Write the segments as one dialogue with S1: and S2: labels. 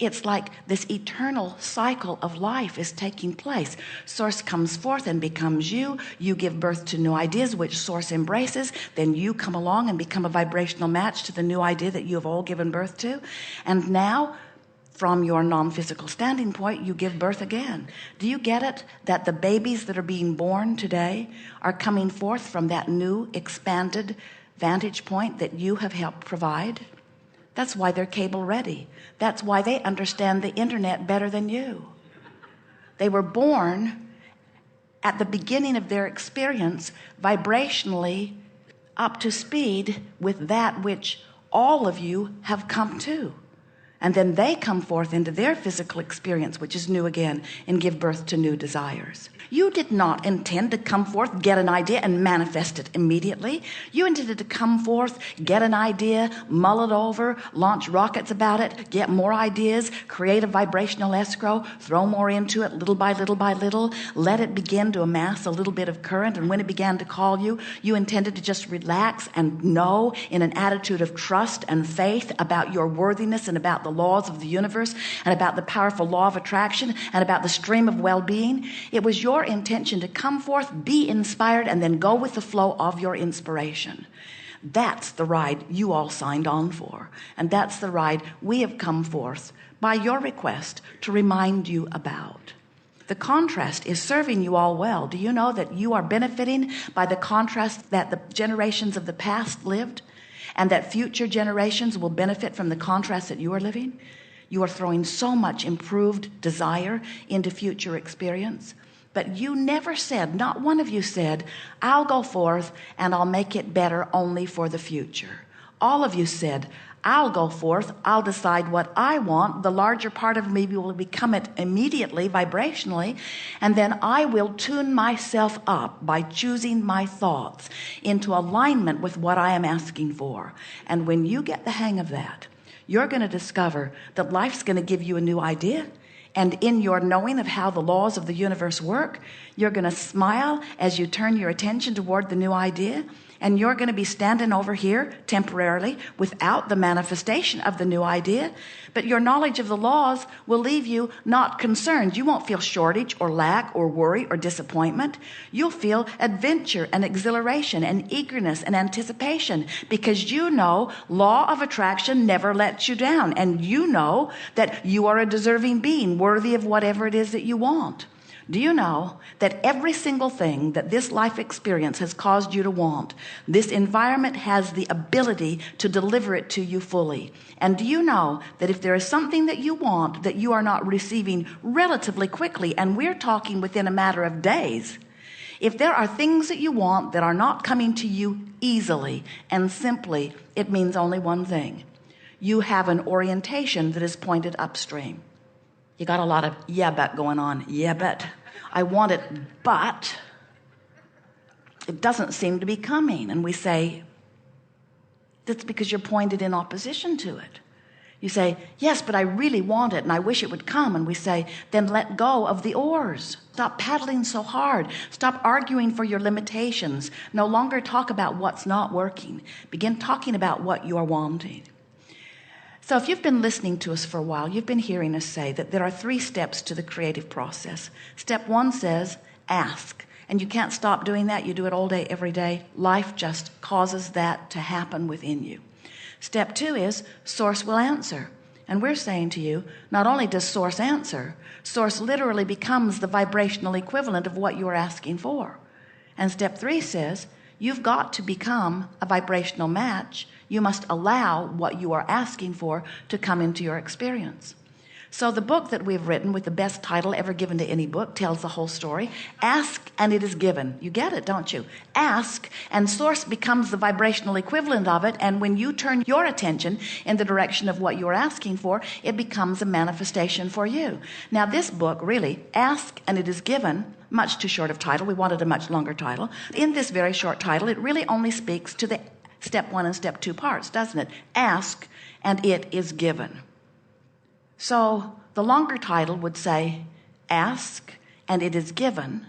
S1: It's like this eternal cycle of life is taking place. Source comes forth and becomes you. You give birth to new ideas, which source embraces. Then you come along and become a vibrational match to the new idea that you have all given birth to. And now, from your non-physical standing point, you give birth again. Do you get it? That the babies that are being born today are coming forth from that new expanded vantage point that you have helped provide. That's why they're cable ready. That's why they understand the internet better than you. They were born at the beginning of their experience vibrationally up to speed with that which all of you have come to. And then they come forth into their physical experience, which is new again, and give birth to new desires. You did not intend to come forth, get an idea, and manifest it immediately. You intended to come forth, get an idea, mull it over, launch rockets about it, get more ideas, create a vibrational escrow, throw more into it little by little by little, let it begin to amass a little bit of current. And when it began to call you, you intended to just relax and know in an attitude of trust and faith about your worthiness and about the laws of the universe and about the powerful law of attraction and about the stream of well-being. It was your intention to come forth, be inspired, and then go with the flow of your inspiration. That's the ride you all signed on for. And that's the ride we have come forth by your request to remind you about. The contrast is serving you all well. Do you know that you are benefiting by the contrast that the generations of the past lived, and that future generations will benefit from the contrast that you are living? You are throwing so much improved desire into future experience. But you never said, not one of you said, I'll go forth and I'll make it better only for the future. All of you said, I'll go forth, I'll decide what I want. The larger part of me will become it immediately, vibrationally, and then I will tune myself up by choosing my thoughts into alignment with what I am asking for. And when you get the hang of that, you're going to discover that life's going to give you a new idea. And in your knowing of how the laws of the universe work, you're going to smile as you turn your attention toward the new idea. And you're going to be standing over here temporarily without the manifestation of the new idea. But your knowledge of the laws will leave you not concerned. You won't feel shortage or lack or worry or disappointment. You'll feel adventure and exhilaration and eagerness and anticipation, because you know law of attraction never lets you down. And you know that you are a deserving being worthy of whatever it is that you want. Do you know that every single thing that this life experience has caused you to want, this environment has the ability to deliver it to you fully? And do you know that if there is something that you want that you are not receiving relatively quickly, and we're talking within a matter of days, if there are things that you want that are not coming to you easily and simply, it means only one thing. You have an orientation that is pointed upstream. You got a lot of yeah but going on. Yeah but I want it, but it doesn't seem to be coming. And we say, that's because you're pointed in opposition to it. You say, yes, but I really want it and I wish it would come. And we say, then let go of the oars. Stop paddling so hard. Stop arguing for your limitations. No longer talk about what's not working. Begin talking about what you are wanting. So if you've been listening to us for a while, you've been hearing us say that there are 3 steps to the creative process. Step 1 says, ask. And you can't stop doing that. You do it all day, every day. Life just causes that to happen within you. Step 2 is, source will answer. And we're saying to you, not only does source answer, source literally becomes the vibrational equivalent of what you are asking for. And step 3 says, you've got to become a vibrational match. You must allow what you are asking for to come into your experience. So the book that we've written, with the best title ever given to any book, tells the whole story. Ask and it is given. You get it, don't you? Ask and source becomes the vibrational equivalent of it. And when you turn your attention in the direction of what you're asking for, it becomes a manifestation for you. Now this book, really, Ask and it is given, much too short of title. We wanted a much longer title. In this very short title, it really only speaks to the step 1 and step 2 parts, doesn't it? Ask and it is given. So the longer title would say, ask and it is given.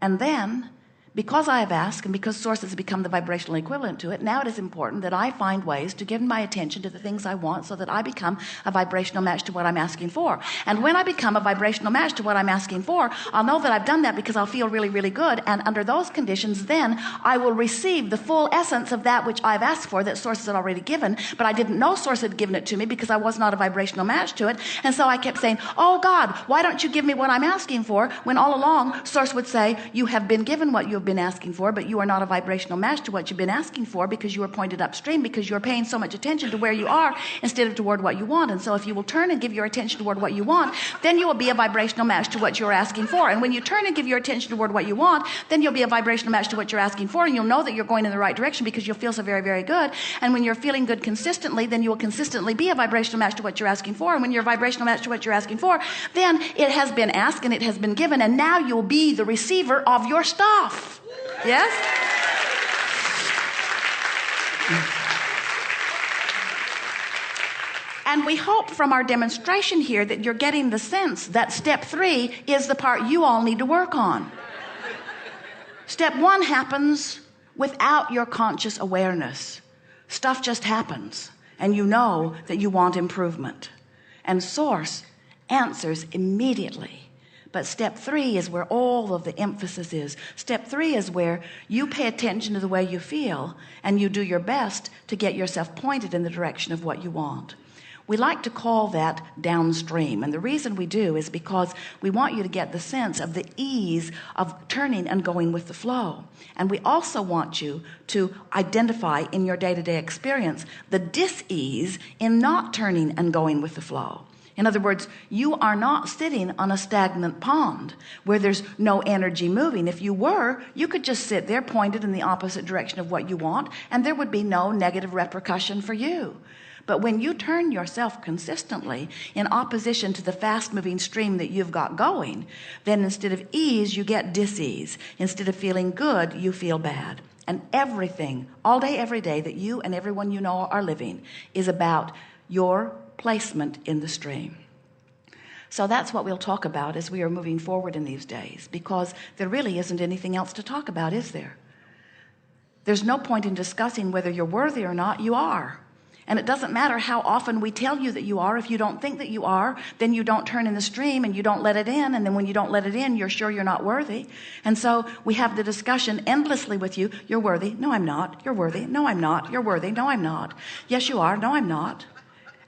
S1: And then Because I have asked and because source has become the vibrational equivalent to it, now it is important that I find ways to give my attention to the things I want so that I become a vibrational match to what I'm asking for. And when I become a vibrational match to what I'm asking for, I'll know that I've done that because I'll feel really, really good. And under those conditions, then I will receive the full essence of that which I've asked for, that source had already given, but I didn't know source had given it to me because I was not a vibrational match to it. And so I kept saying, oh God, why don't you give me what I'm asking for? When all along source would say, you have been given what you have been asking for, but you are not a vibrational match to what you've been asking for because you are pointed upstream, because you're paying so much attention to where you are instead of toward what you want. And so if you will turn and give your attention toward what you want, then you will be a vibrational match to what you're asking for. And when you turn and give your attention toward what you want, then you'll be a vibrational match to what you're asking for, and you'll know that you're going in the right direction because you'll feel so very, very good. And when you're feeling good consistently, then you will consistently be a vibrational match to what you're asking for. And when you're a vibrational match to what you're asking for, then it has been asked and it has been given, and now you'll be the receiver of your stuff. Yes? And we hope from our demonstration here that you're getting the sense that step 3 is the part you all need to work on. Step 1 happens without your conscious awareness. Stuff just happens, and you know that you want improvement. And source answers immediately. But step 3 is where all of the emphasis is. Step 3 is where you pay attention to the way you feel and you do your best to get yourself pointed in the direction of what you want. We like to call that downstream. And the reason we do is because we want you to get the sense of the ease of turning and going with the flow. And we also want you to identify in your day-to-day experience the dis-ease in not turning and going with the flow. In other words, you are not sitting on a stagnant pond where there's no energy moving. If you were, you could just sit there pointed in the opposite direction of what you want, and there would be no negative repercussion for you. But when you turn yourself consistently in opposition to the fast-moving stream that you've got going, then instead of ease, you get dis-ease. Instead of feeling good, you feel bad. And everything, all day, every day, that you and everyone you know are living is about your placement in the stream. So that's what we'll talk about as we are moving forward in these days, because there really isn't anything else to talk about, is there? There's no point in discussing whether you're worthy or not. You are. And it doesn't matter how often we tell you that you are. If you don't think that you are, then you don't turn in the stream and you don't let it in. And then when you don't let it in, you're sure you're not worthy. And so we have the discussion endlessly with you. You're worthy. No, I'm not. You're worthy. No, I'm not. You're worthy. No, I'm not. Yes, you are. No, I'm not.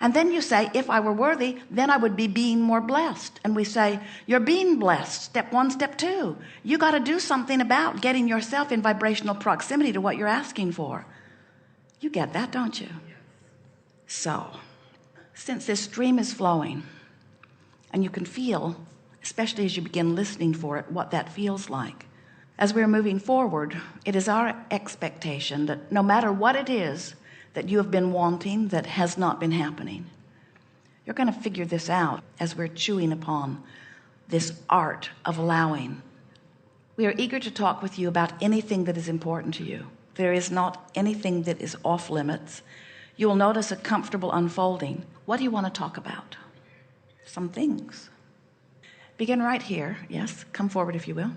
S1: And then you say, if I were worthy, then I would be being more blessed. And we say, you're being blessed. Step 1, step 2. You got to do something about getting yourself in vibrational proximity to what you're asking for. You get that, don't you? So, since this stream is flowing, and you can feel, especially as you begin listening for it, what that feels like. As we're moving forward, it is our expectation that no matter what it is that you have been wanting that has not been happening, you're going to figure this out as we're chewing upon this art of allowing. We are eager to talk with you about anything that is important to you. There is not anything that is off limits. You will notice a comfortable unfolding. What do you want to talk about? Some things. Begin right here. Yes, come forward if you will.